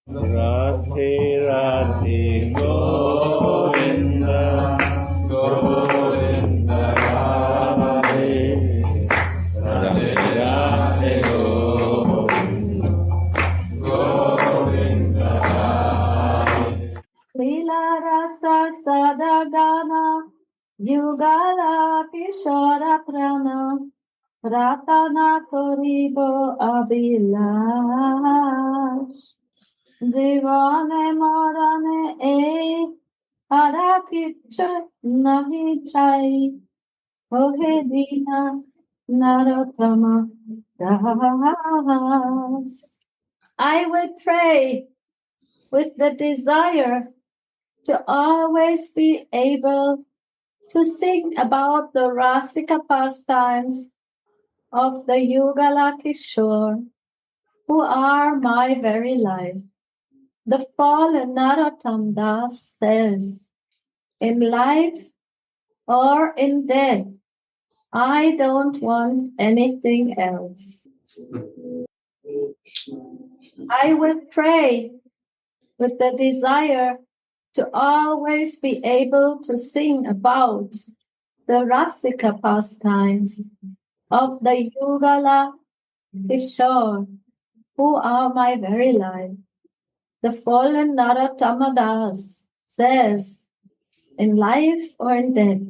Radhe Radhe Govinda Govinda Radhe Radhe Radhe Govinda Govinda Radhe Lila Rasa Sadagana Yugala Kishora Prana Ratana Koribo Abhilash Divane Morane E Harakicha Nahi Chai Ohedina Narotama Das. I will pray with the desire to always be able to sing about the Rasika pastimes of the Yugala Kishore, who are my very life. The fallen Narottam Das says, in life or in death, I don't want anything else. I will pray with the desire to always be able to sing about the Rasika pastimes of the Yugala Kishore, who are my very life. The fallen Narottama Das says, in life or in death,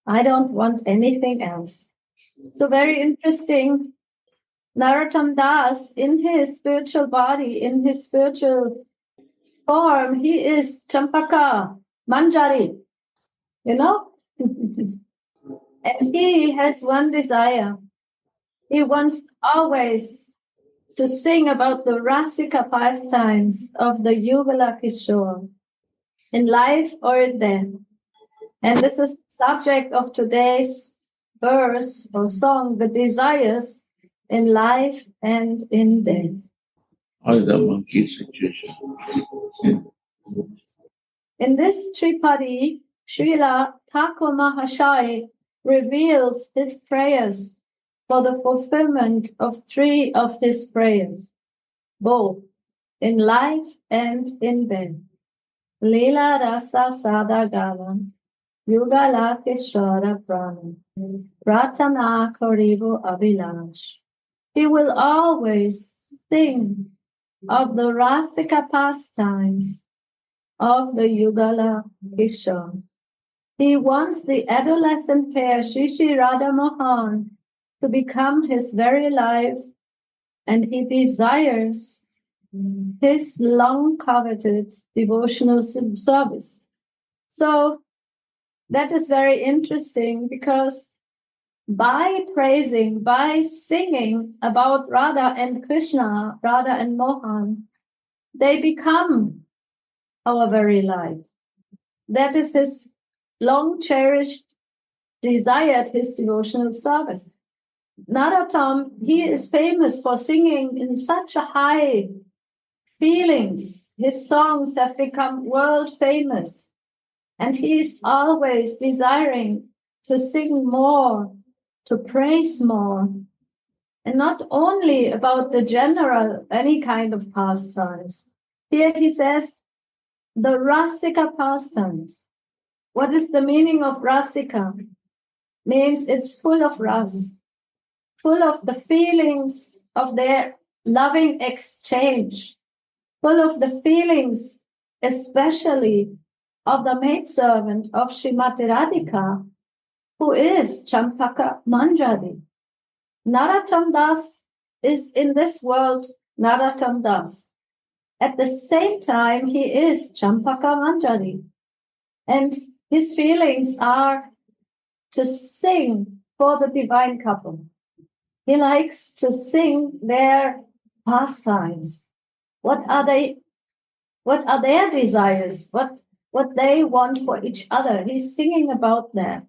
I don't want anything else. So very interesting. Narottam Das, in his spiritual body, in his spiritual form, he is Champaka, Manjari, you know? And he has one desire. He wants always to sing about the Rasika pastimes of the Yugala Kishore, in life or in death. And this is the subject of today's verse or song, the desires in life and in death. How is the monkey situation? In this Tripadi, Srila Thakur Mahashaya reveals his prayers for the fulfillment of 3 of his prayers, both in life and in death. Leela Rasa Sadagala, Yugala Kishora Prana, Ratana Korivo Abhilash. He will always sing of the Rasika pastimes of the Yugala Kishore. He wants the adolescent pair, Shri Shri Radha Mohan, to become his very life, and he desires his long-coveted devotional service. So that is very interesting, because by praising, by singing about Radha and Krishna, Radha and Mohan, they become our very life. That is his long-cherished desire, his devotional service. Narottam, he is famous for singing in such a high feelings. His songs have become world famous. And he is always desiring to sing more, to praise more. And not only about the general, any kind of pastimes. Here he says, the Rasika pastimes. What is the meaning of Rasika? Means it's full of ras, full of the feelings of their loving exchange, full of the feelings, especially of the maidservant of Srimati Radhika, who is Champaka Manjari. Narottam Das is in this world Narottam Das. At the same time, he is Champaka Manjari. And his feelings are to sing for the divine couple. He likes to sing their pastimes. What are their desires? What they want for each other? He's singing about that,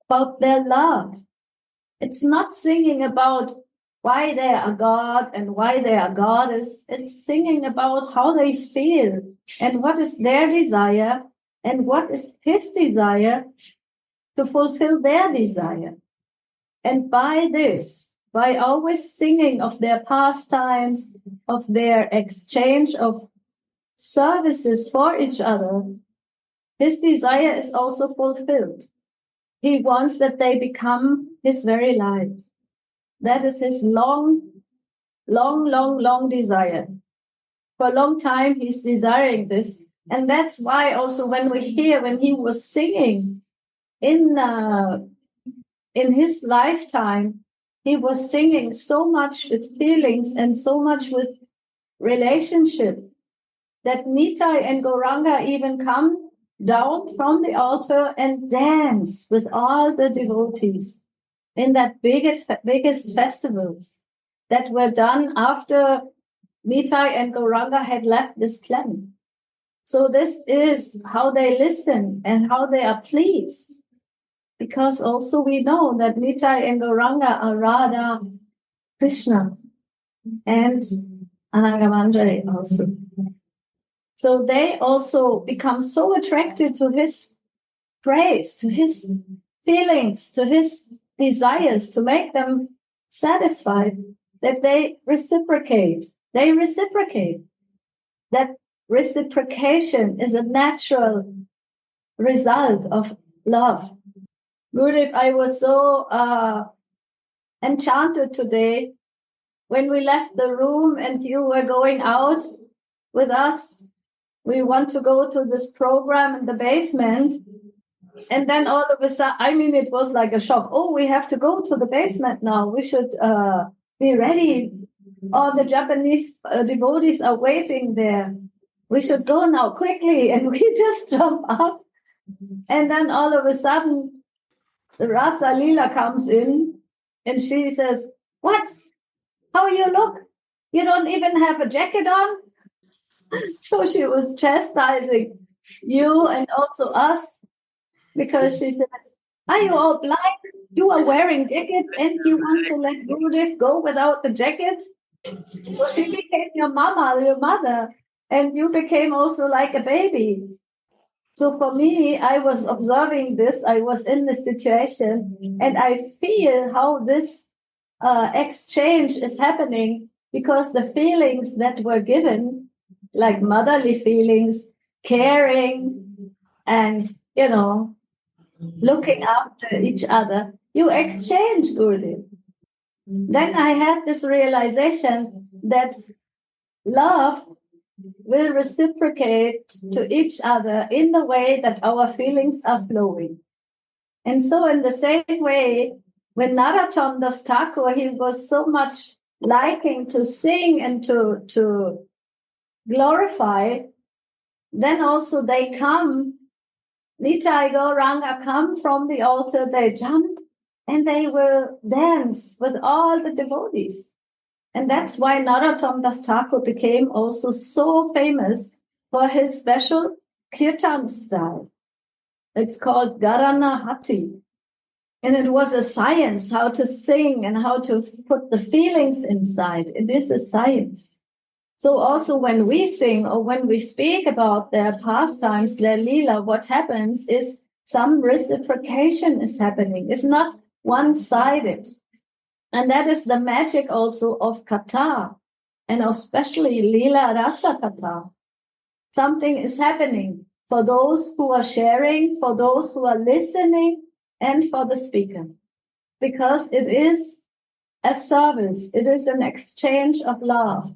about their love. It's not singing about why they are God and why they are goddess. It's singing about how they feel and what is their desire and what is his desire to fulfill their desire. And by this, by always singing of their pastimes, of their exchange of services for each other, his desire is also fulfilled. He wants that they become his very life. That is his long desire. For a long time, he's desiring this. And that's why also when he was singing in his lifetime, he was singing so much with feelings and so much with relationship that Nitai and Gauranga even come down from the altar and dance with all the devotees in that biggest festivals that were done after Nitai and Gauranga had left this planet. So this is how they listen and how they are pleased. Because also we know that Nitai and Gauranga are Radha, Krishna, and Anangamandari also. So they also become so attracted to his praise, to his feelings, to his desires, to make them satisfied, that they reciprocate. They reciprocate. That reciprocation is a natural result of love. Gurudev, I was so enchanted today when we left the room and you were going out with us. We want to go to this program in the basement. And then all of a sudden, it was like a shock. Oh, we have to go to the basement now. We should be ready. All the Japanese devotees are waiting there. We should go now quickly. And we just jump up. And then all of a sudden, the Rasa Leela comes in and she says, "What? How you look? You don't even have a jacket on?" So she was chastising you and also us, because she says, "Are you all blind? You are wearing jacket and you want to let Gurudev go without the jacket?" So she became your mother, and you became also like a baby. So for me, I was observing this, I was in this situation, and I feel how this exchange is happening, because the feelings that were given, like motherly feelings, caring, and, looking after each other, you exchange, Gurudev. Then I had this realization that love will reciprocate to each other in the way that our feelings are flowing. And so in the same way, when Narottam Das Thakur, he was so much liking to sing and to glorify, then also they come, Nitai Gauranga come from the altar, they jump, and they will dance with all the devotees. And that's why Narottam Das Thakur became also so famous for his special kirtan style. It's called Garana Hati. And it was a science, how to sing and how to put the feelings inside. It is a science. So also when we sing or when we speak about their pastimes, their lila, what happens is some reciprocation is happening. It's not one-sided. And that is the magic also of Katha, and especially Lila Rasa Katha. Something is happening for those who are sharing, for those who are listening, and for the speaker. Because it is a service, it is an exchange of love.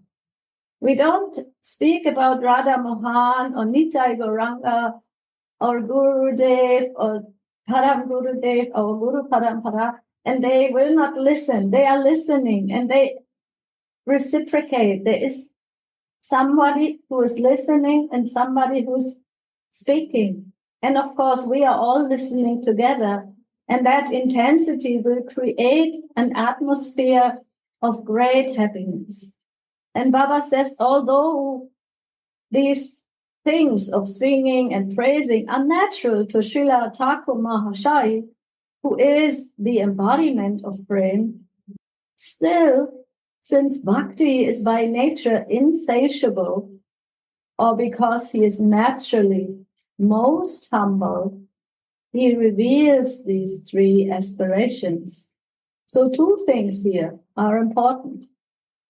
We don't speak about Radha Mohan or Nitai Gauranga or Gurudev or Param Gurudev or Guru Parampara, and they will not listen. They are listening and they reciprocate. There is somebody who is listening and somebody who's speaking. And of course, we are all listening together. And that intensity will create an atmosphere of great happiness. And Baba says, although these things of singing and praising are natural to Srila Thakur Mahashai, who is the embodiment of Prema, still, since Bhakti is by nature insatiable, or because he is naturally most humble, he reveals these three aspirations. So two things here are important.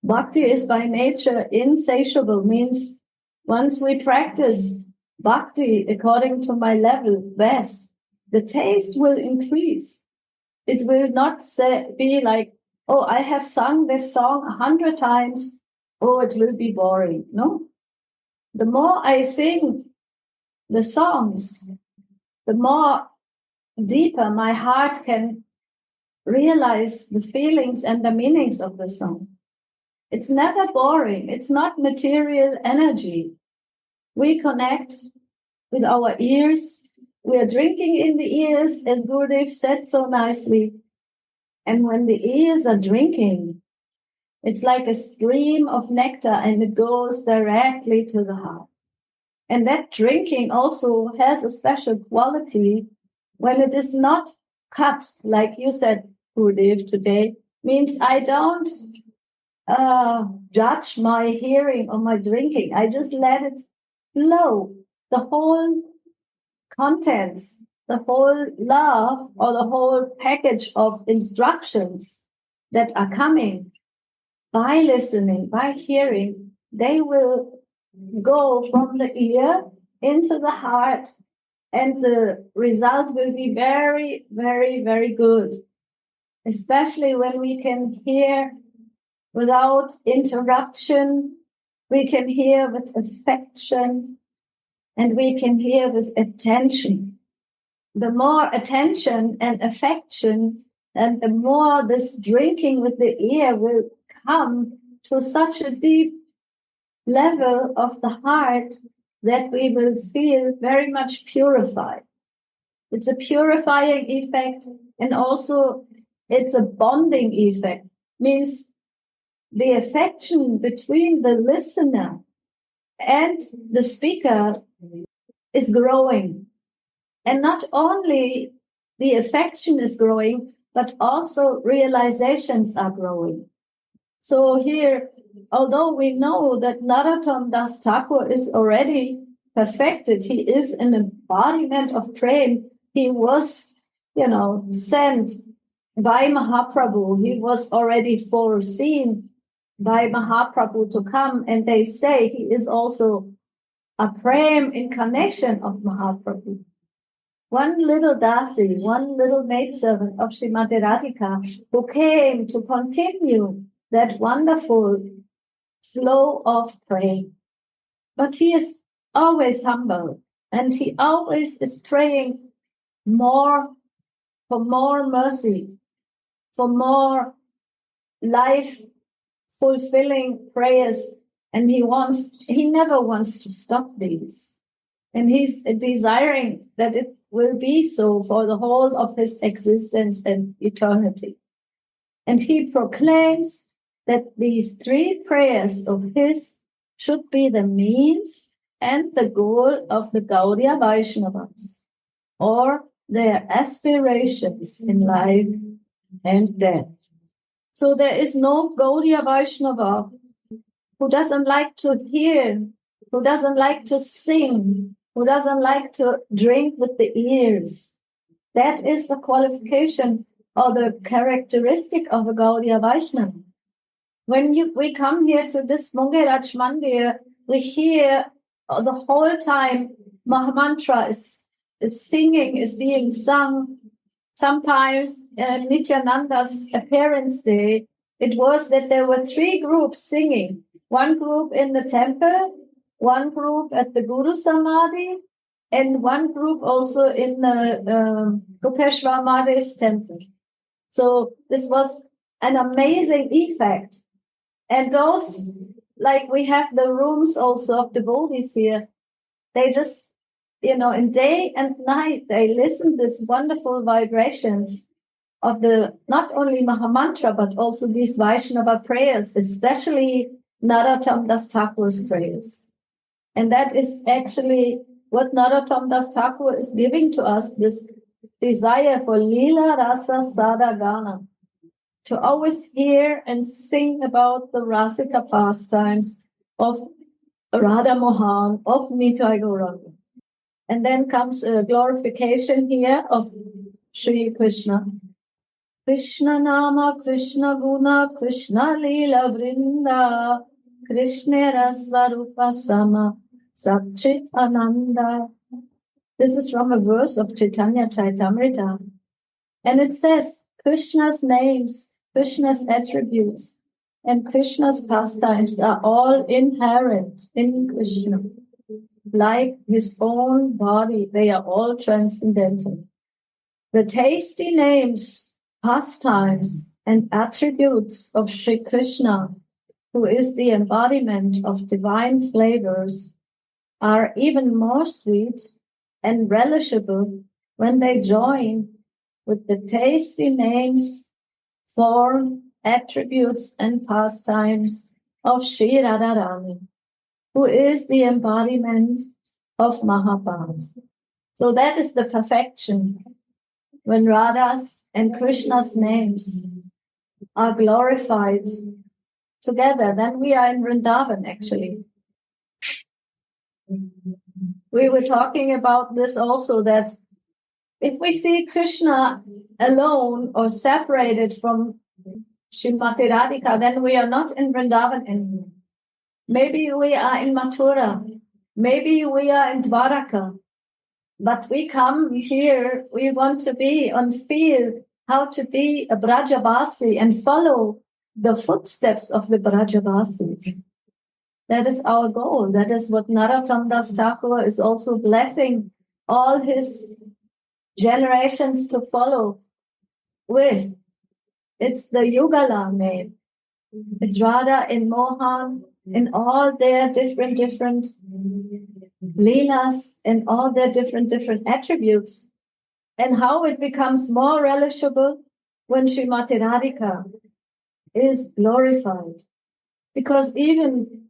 Bhakti is by nature insatiable, means Once we practice Bhakti according to my level best, the taste will increase. It will not be like, oh, I have sung this song 100 times. Oh, it will be boring. No. The more I sing the songs, the more deeper my heart can realize the feelings and the meanings of the song. It's never boring. It's not material energy. We connect with our ears. We are drinking in the ears, as Gurudev said so nicely. And when the ears are drinking, it's like a stream of nectar and it goes directly to the heart. And that drinking also has a special quality when it is not cut, like you said, Gurudev, today, means I don't judge my hearing or my drinking. I just let it flow. The whole contents, the whole love or the whole package of instructions that are coming by listening, by hearing, they will go from the ear into the heart, and the result will be very, very, very good. Especially when we can hear without interruption, we can hear with affection, and we can hear with attention. The more attention and affection, and the more this drinking with the ear will come to such a deep level of the heart that we will feel very much purified. It's a purifying effect, and also it's a bonding effect. Means the affection between the listener and the speaker is growing. And not only the affection is growing, but also realizations are growing. So here, although we know that Narottam Das Thakur is already perfected, he is an embodiment of Prema. He was, sent by Mahaprabhu. He was already foreseen by Mahaprabhu to come. And they say he is also a Prema incarnation of Mahaprabhu. One little dasi, one little maidservant of Srimati Radhika, who came to continue that wonderful flow of Prema. But he is always humble, and he always is praying for more mercy, for more life-fulfilling prayers, and he never wants to stop these. And he's desiring that it will be so for the whole of his existence and eternity. And he proclaims that these three prayers of his should be the means and the goal of the Gaudiya Vaishnavas, or their aspirations in life and death. So there is no Gaudiya Vaishnava who doesn't like to hear, who doesn't like to sing, who doesn't like to drink with the ears. That is the qualification or the characteristic of a Gaudiya Vaishnava. When we come here to this Mungeraj Mandir, we hear the whole time Mahamantra is being sung. Sometimes Nityananda's appearance day, it was that there were three groups singing. One group in the temple, one group at the Guru Samadhi, and one group also in the Gopeshwar Mahadev's temple. So this was an amazing effect. And those, like we have the rooms also of devotees here, they just, in day and night, they listen to these wonderful vibrations of the, not only Mahamantra, but also these Vaishnava prayers, especially Narottam Das Thakur's prayers. And that is actually what Narottam Das Thakur is giving to us, this desire for Lila Rasa Sada Gana, to always hear and sing about the Rasika pastimes of Radha Mohan, of Nitai Gauranga. And then comes a glorification here of Sri Krishna. Krishna Nama, Krishna Guna, Krishna Lila Vrinda, Krishna Rasvarupa Sama, Satchit Ananda. This is from a verse of Chaitanya Charitamrita. And it says, Krishna's names, Krishna's attributes, and Krishna's pastimes are all inherent in Krishna. Like his own body, they are all transcendental. The tasty names, pastimes, and attributes of Sri Krishna, who is the embodiment of divine flavors, are even more sweet and relishable when they join with the tasty names, form, attributes, and pastimes of Sri Radharani, who is the embodiment of Mahabharata. So that is the perfection. When Radha's and Krishna's names are glorified together, then we are in Vrindavan actually. We were talking about this also, that if we see Krishna alone or separated from Srimati Radhika, then we are not in Vrindavan anymore. Maybe we are in Mathura. Maybe we are in Dwaraka. But we come here, we want to be and feel how to be a Brajavasi and follow the footsteps of the Brajavasis. That is our goal. That is what Narottam Das Thakur is also blessing all his generations to follow with. It's the Yugala name. It's Radha and Mohan in all their different leelas and all their different attributes, and how it becomes more relishable when Srimati Radhika is glorified. Because even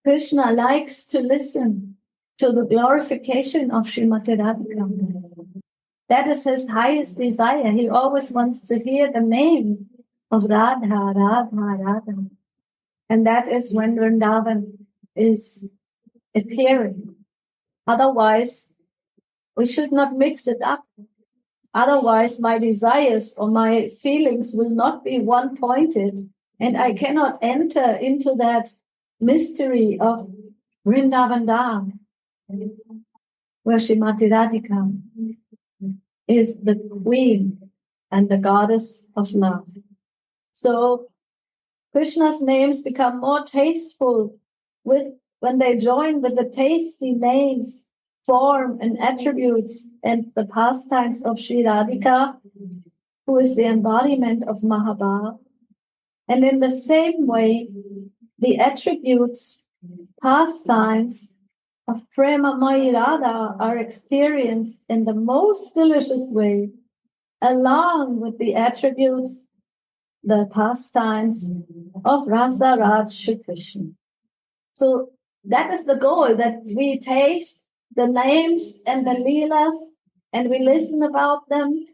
Krishna likes to listen to the glorification of Srimati Radhika. That is his highest desire. He always wants to hear the name of Radha, Radha, Radha. And that is when Vrindavan is appearing. Otherwise, we should not mix it up. Otherwise, my desires or my feelings will not be one-pointed, and I cannot enter into that mystery of Vrindavan Dham, where Srimati Radhika is the queen and the goddess of love. So Krishna's names become more tasteful when they join with the tasty names, form, and attributes and the pastimes of Sri Radhika, who is the embodiment of Mahabharata. And in the same way, the attributes, pastimes of Prema Radha are experienced in the most delicious way, along with the attributes, the pastimes of Rasa Raj Shri Krishna. So that is the goal, that we taste the names and the leelas and we listen about them.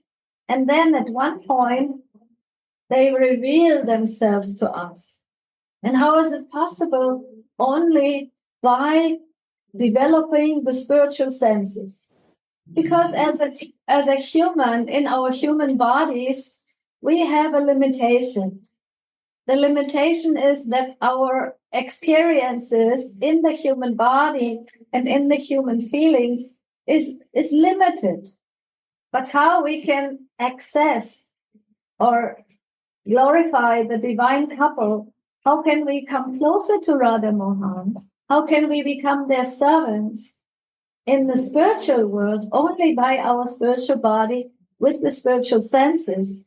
And then at one point, they reveal themselves to us. And how is it possible? Only by developing the spiritual senses. Because as a human, in our human bodies, we have a limitation. The limitation is that our experiences in the human body and in the human feelings is limited. But how we can access or glorify the divine couple, how can we come closer to Radha Mohan? How can we become their servants in the spiritual world? Only by our spiritual body with the spiritual senses.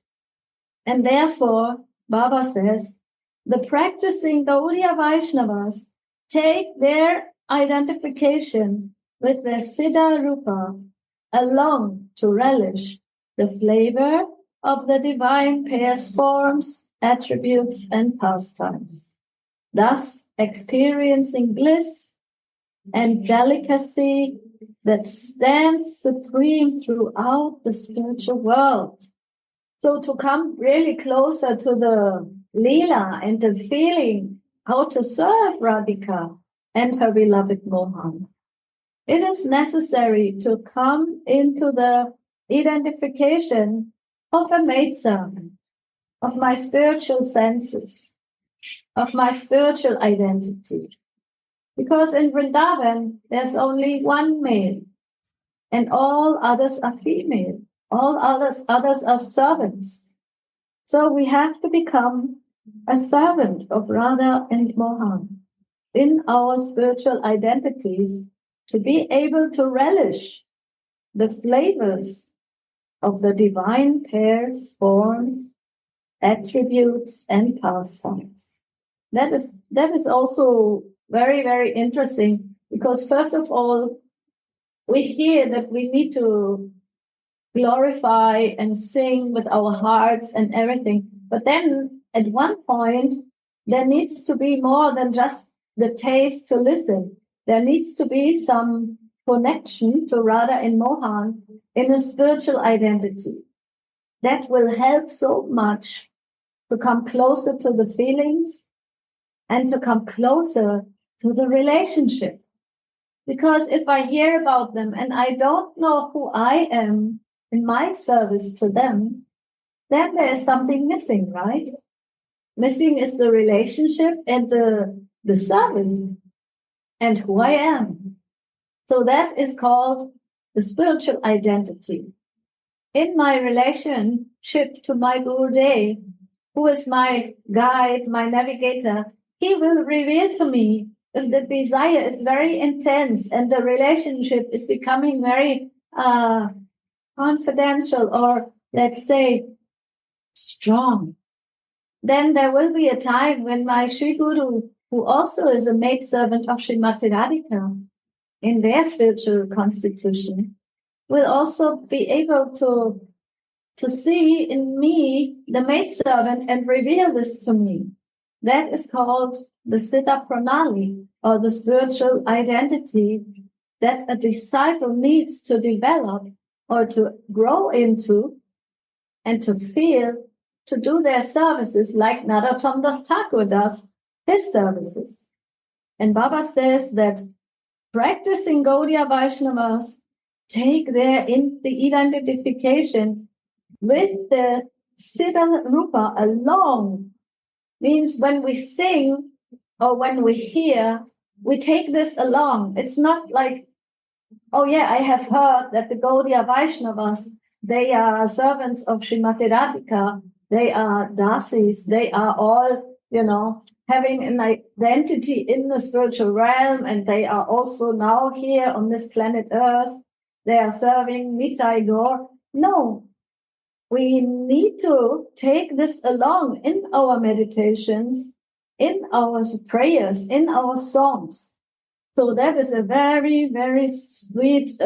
And therefore, Baba says, the practicing Gaudiya Vaishnavas take their identification with their Siddha Rupa along to relish the flavor of the divine pairs, forms, attributes, and pastimes, thus experiencing bliss and delicacy that stands supreme throughout the spiritual world. So to come really closer to the Leela and the feeling how to serve Radhika and her beloved Mohan, it is necessary to come into the identification of a maidservant, of my spiritual senses, of my spiritual identity. Because in Vrindavan, there's only one male, and all others are female. All others are servants. So we have to become a servant of Radha and Mohan in our spiritual identities to be able to relish the flavors of the divine pairs, forms, attributes, and pastimes. That is also very, very interesting, because first of all, we hear that we need to glorify and sing with our hearts and everything. But then at one point, there needs to be more than just the taste to listen. There needs to be some connection to Radha and Mohan in a spiritual identity. That will help so much to come closer to the feelings and to come closer to the relationship. Because if I hear about them and I don't know who I am in my service to them, then there is something missing, right? Missing is the relationship and the service and who I am. So that is called the spiritual identity. In my relationship to my Gurudev, who is my guide, my navigator, he will reveal to me if the desire is very intense and the relationship is becoming very confidential, or let's say strong. Then there will be a time when my Sri Guru, who also is a maidservant of Srimati Radhika in their spiritual constitution, will also be able to see in me the maidservant and reveal this to me. That is called the Siddha Pranali, or the spiritual identity that a disciple needs to develop or to grow into and to feel, to do their services like Narottam Das Thakur does his services. And Baba says that practicing Gaudiya Vaishnavas take their the identification with the Siddha Rupa along. Means when we sing or when we hear, we take this along. It's not like, oh yeah, I have heard that the Gaudiya Vaishnavas, they are servants of Srimati Radhika, they are dasis, they are all, having an identity in the spiritual realm, and they are also now here on this planet Earth. They are serving Nitai Gaur. No, we need to take this along in our meditations, in our prayers, in our songs. So that is a very, very sweet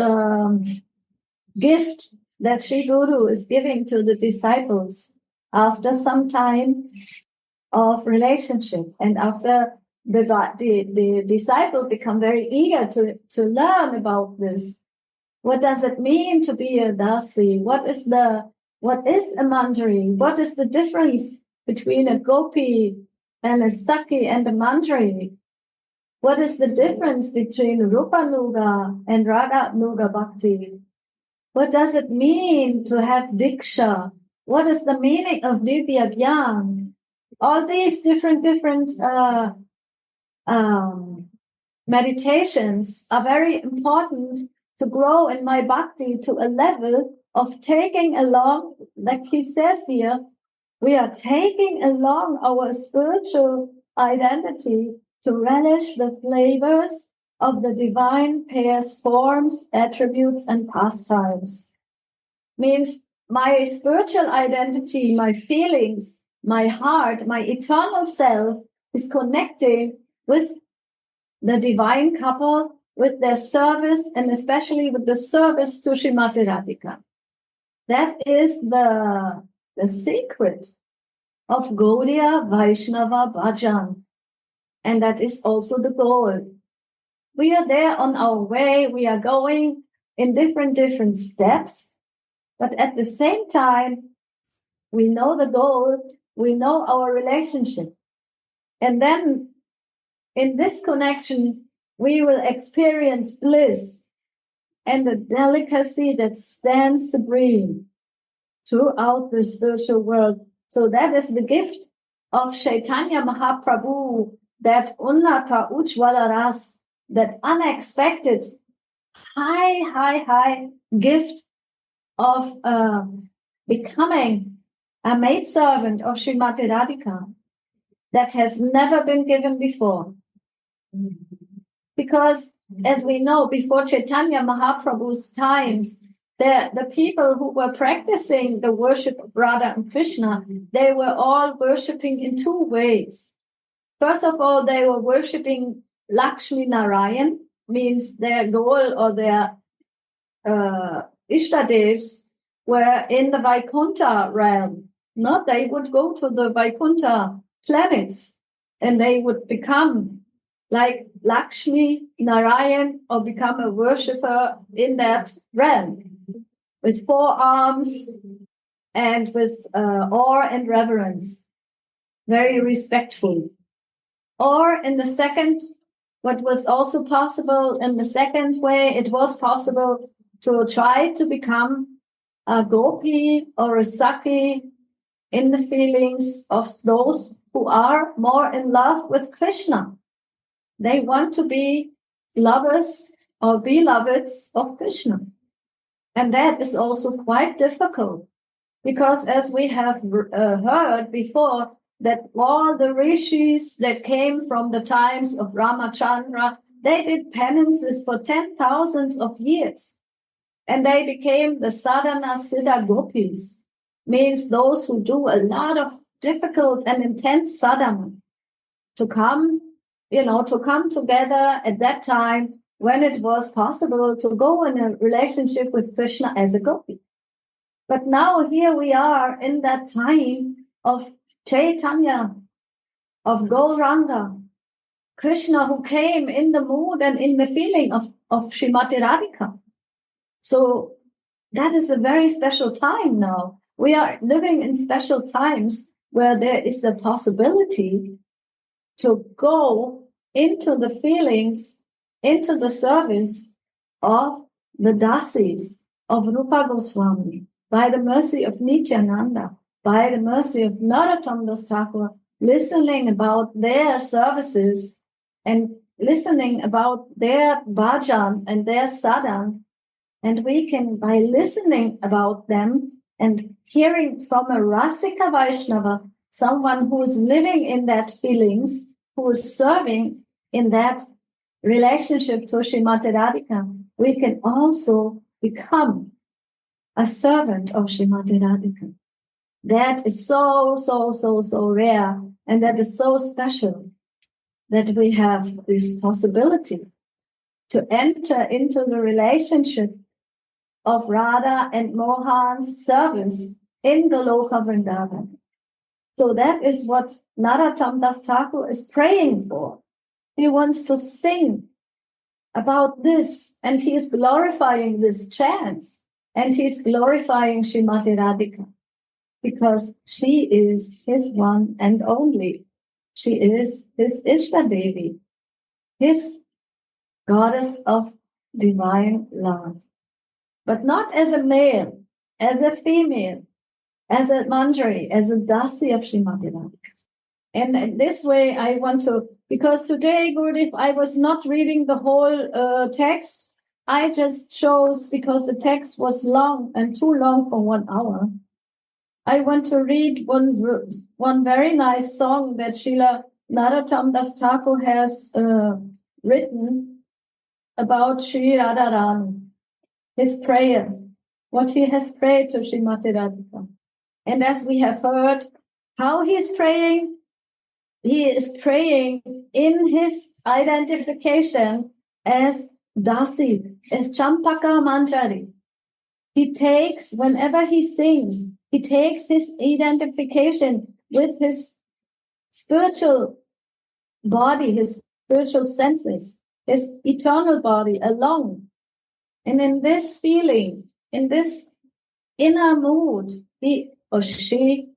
gift that Sri Guru is giving to the disciples after some time of relationship, and after the disciple become very eager to learn about this. What does it mean to be a dasi? What is a manjari? What is the difference between a gopi and a saki and a manjari? What is the difference between Rupanuga and Radha-nuga Bhakti? What does it mean to have Diksha? What is the meaning of Divya Gyan? All these different meditations are very important to grow in my bhakti to a level of taking along, like he says here, we are taking along our spiritual identity to relish the flavors of the divine pairs, forms, attributes, and pastimes. Means my spiritual identity, my feelings, my heart, my eternal self is connecting with the divine couple, with their service, and especially with the service to Srimati Radhika. That is the secret of Gaudiya Vaishnava Bhajan. And that is also the goal. We are there on our way. We are going in different steps. But at the same time, we know the goal. We know our relationship. And then in this connection, we will experience bliss and the delicacy that stands supreme throughout the spiritual world. So that is the gift of Chaitanya Mahaprabhu that unnata ujjvala ras, that unexpected high gift of becoming a maidservant of Srimati Radhika that has never been given before. Because, as we know, before Chaitanya Mahaprabhu's times, the people who were practicing the worship of Radha and Krishna, they were all worshipping in two ways. First of all, they were worshipping Lakshmi Narayan, means their goal or their Ishtadevs were in the Vaikuntha realm. No, they would go to the Vaikuntha planets and they would become like Lakshmi Narayan or become a worshipper in that realm with 4 arms and with awe and reverence, very respectful. Or in the second, what was also possible in the second way, it was possible to try to become a gopi or a saki in the feelings of those who are more in love with Krishna. They want to be lovers or beloveds of Krishna. And that is also quite difficult because, as we have heard before, that all the rishis that came from the times of Ramachandra, they did penances for 10,000 of years. And they became the sadhana siddha gopis, means those who do a lot of difficult and intense sadhana to come together at that time when it was possible to go in a relationship with Krishna as a gopi. But now here we are in that time of Chaitanya, of Gauranga, Krishna who came in the mood and in the feeling of Srimati Radhika. So that is a very special time now. We are living in special times where there is a possibility to go into the feelings, into the service of the dasis of Rupa Goswami, by the mercy of Nityananda, by the mercy of Narottam Das Thakur, listening about their services and listening about their bhajan and their sadhan. And we can, by listening about them and hearing from a Rasika Vaishnava, someone who is living in that feelings, who is serving in that relationship to Srimati Radhika, we can also become a servant of Srimati Radhika. That is so rare, and that is so special that we have this possibility to enter into the relationship of Radha and Mohan's service in Goloka Vrindavan. So that is what Narottam Das Thakur is praying for. He wants to sing about this, and he is glorifying this chance, and he is glorifying Srimati Radhika, because she is his one and only. She is his Ishtadevi, his goddess of divine love. But not as a male, as a female, as a manjari, as a dasi of Srimati Radhika. And in this way, I want to, because today, Gurudev, I was not reading the whole text. I just chose, because the text was long and too long for 1 hour. I want to read one very nice song that Srila Narottam Das Thakur has written about Sri Radharani, his prayer, what he has prayed to Srimati Radhika. And as we have heard, how he is praying in his identification as Dasi, as Champaka Manjari. He takes, whenever he sings, he takes his identification with his spiritual body, his spiritual senses, his eternal body alone. And in this feeling, in this inner mood, he or she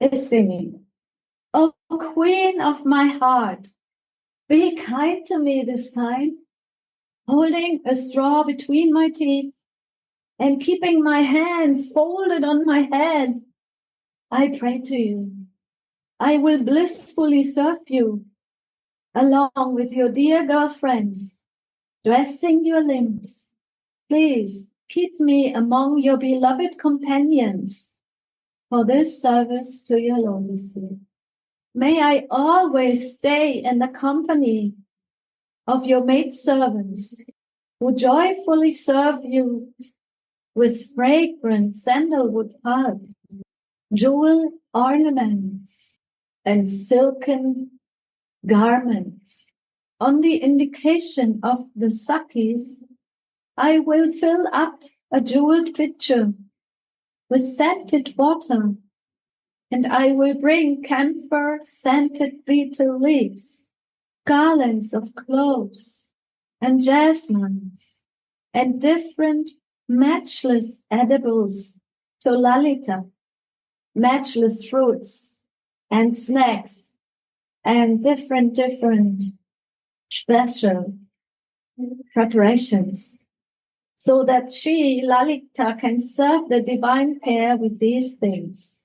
is singing, "Oh, Queen of my heart, be kind to me this time, holding a straw between my teeth and keeping my hands folded on my head. I pray to you. I will blissfully serve you along with your dear girlfriends, dressing your limbs. Please keep me among your beloved companions for this service to your lotus feet. May I always stay in the company of your maidservants who joyfully serve you with fragrant sandalwood pulp, jewel ornaments, and silken garments. On the indication of the Sakis, I will fill up a jeweled pitcher with scented water, and I will bring camphor scented betel leaves, garlands of cloves, and jasmines, and different matchless edibles to Lalita, matchless fruits and snacks, and different special preparations, so that she, Lalita, can serve the divine pair with these things.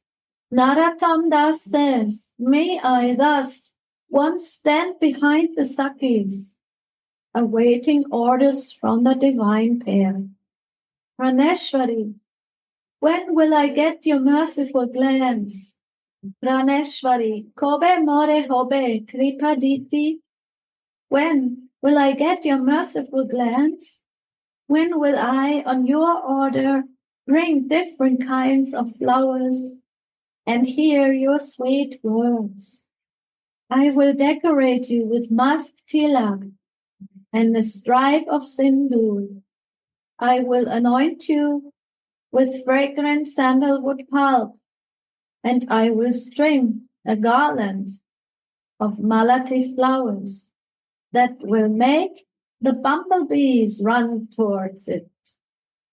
Narottam Das says, may I thus once stand behind the Sakis, awaiting orders from the divine pair. Praneshwari, when will I get your merciful glance? Praneshwari, kobe more hobe kripa didi. When will I get your merciful glance? When will I, on your order, bring different kinds of flowers and hear your sweet words? I will decorate you with musk tilak and a stripe of sindoor. I will anoint you with fragrant sandalwood pulp, and I will string a garland of malati flowers that will make the bumblebees run towards it.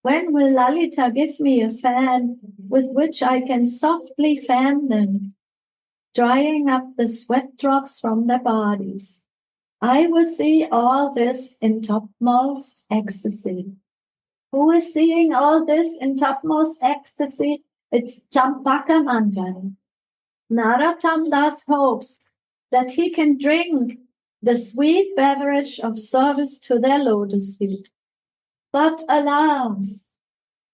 When will Lalita give me a fan with which I can softly fan them, drying up the sweat drops from their bodies? I will see all this in topmost ecstasy. Who is seeing all this in topmost ecstasy? It's Champaka Manjari. Narottam Das hopes that he can drink the sweet beverage of service to their lotus feet. But alas,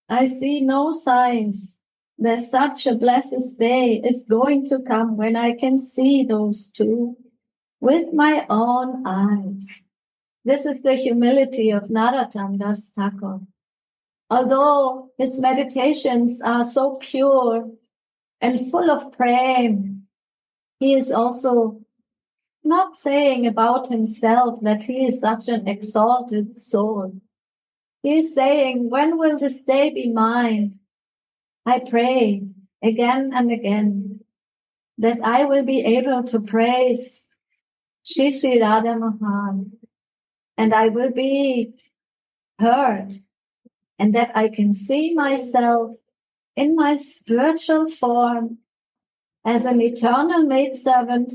I see no signs that such a blessed day is going to come when I can see those two with my own eyes. This is the humility of Narottam Das Thakur. Although his meditations are so pure and full of prema, he is also not saying about himself that he is such an exalted soul. He is saying, when will this day be mine? I pray again and again that I will be able to praise Shri Shri Radha Mahan, and I will be heard, and that I can see myself in my spiritual form as an eternal maidservant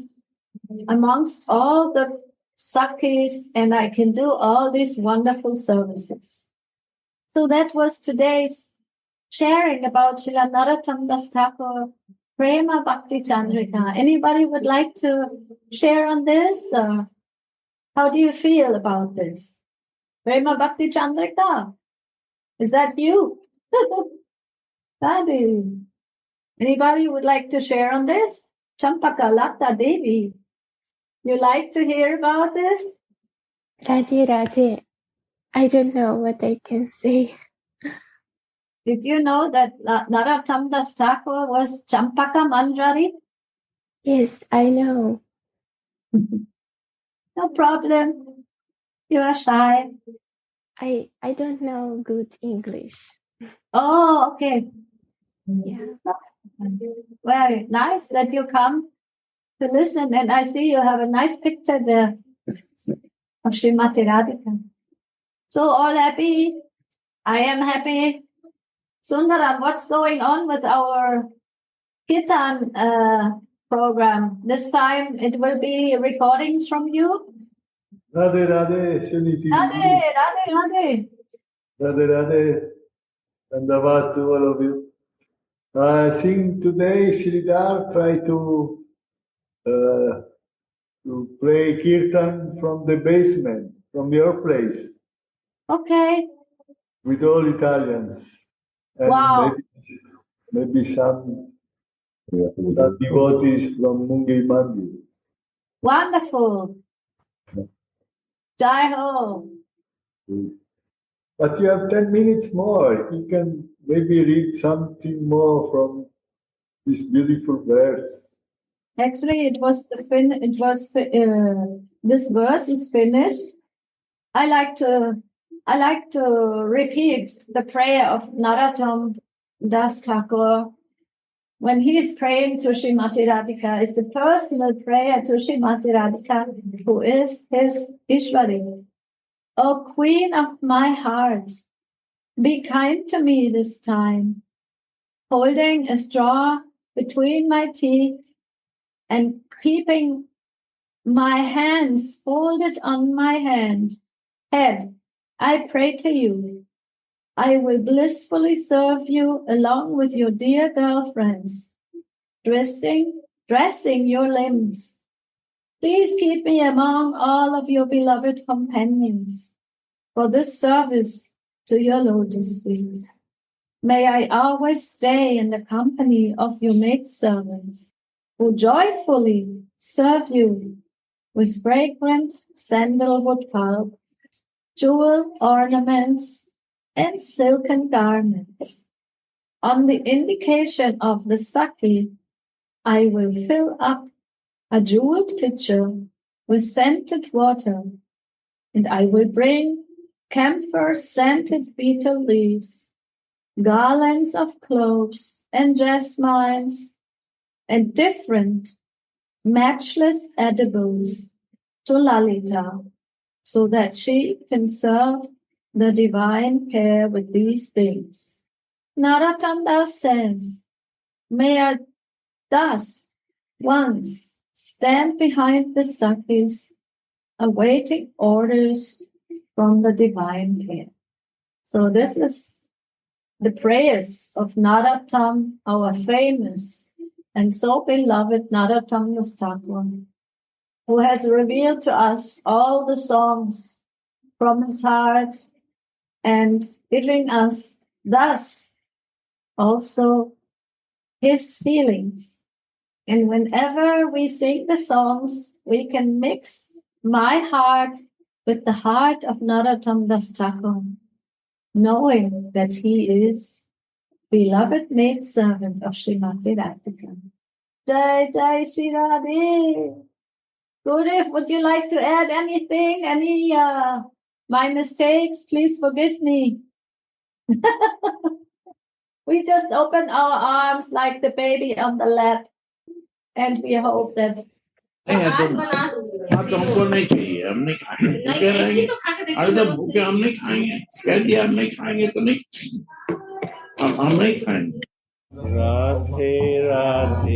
amongst all the Sakis, and I can do all these wonderful services. So that was today's sharing about Srila Narottam Das Thakur, Prema Bhakti Candrika. Anybody would like to share on this? Or how do you feel about this? Prema Bhakti Candrika, is that you? Sadhu. Anybody would like to share on this? Champaka Lata Devi, you like to hear about this? Radhe, Radhe. I don't know what I can say. Did you know that Narottam Das Thakur was Champaka Manjari? Yes, I know. No problem. You are shy. I don't know good English. Oh, okay. Yeah. Well, nice that you come to listen, and I see you have a nice picture there of Srimati Radhika. So all happy? I am happy. Sundaram, what's going on with our Kirtan program? This time it will be recordings from you? Radhe Radhe, Suniti. Radhe, Radhe, Radhe. Radhe Radhe. Dandavat to all of you. I think today Sridhar tried to to play kirtan from the basement, from your place, Okay. with all Italians. And Wow. maybe some devotees from Mungi Mandir. Wonderful. Jai Ho. But you have 10 minutes more. You can maybe read something more from these beautiful words. Actually, this verse is finished. I like to repeat the prayer of Narottam Das Thakur when he is praying to Srimati Radhika. It's a personal prayer to Srimati Radhika, who is his Ishwari. O Queen of my heart, be kind to me this time, holding a straw between my teeth and keeping my hands folded on my head. I pray to you. I will blissfully serve you along with your dear girlfriends, dressing your limbs. Please keep me among all of your beloved companions for this service to your lotus feet. May I always stay in the company of your maidservants, who joyfully serve you with fragrant sandalwood pulp, jewel ornaments, and silken garments. On the indication of the sake, I will fill up a jeweled pitcher with scented water, and I will bring camphor-scented betel leaves, garlands of cloves and jasmines, and different matchless edibles to Lalita, so that she can serve the divine pair with these things. Narottam Das says, may I thus once stand behind the sakis, awaiting orders from the divine pair. So this is the prayers of Narottam, our famous and so beloved Narottam Das Thakur, who has revealed to us all the songs from his heart and giving us thus also his feelings. And whenever we sing the songs, we can mix my heart with the heart of Narottam Das Thakur, knowing that he is beloved maidservant of Srimati Radhika. Jai Jai Shri Radhe. Gurudev, would you like to add anything? Any my mistakes? Please forgive me. We just open our arms like the baby on the lap, and we hope that. आप तो हमको नहीं चाहिए, हम नहीं खाएंगे, कह रहे हैं अरे जब भूखे हम नहीं खाएंगे, कह दिया हम नहीं खाएंगे तो नहीं, हम नहीं खाएंगे। राधे राधे।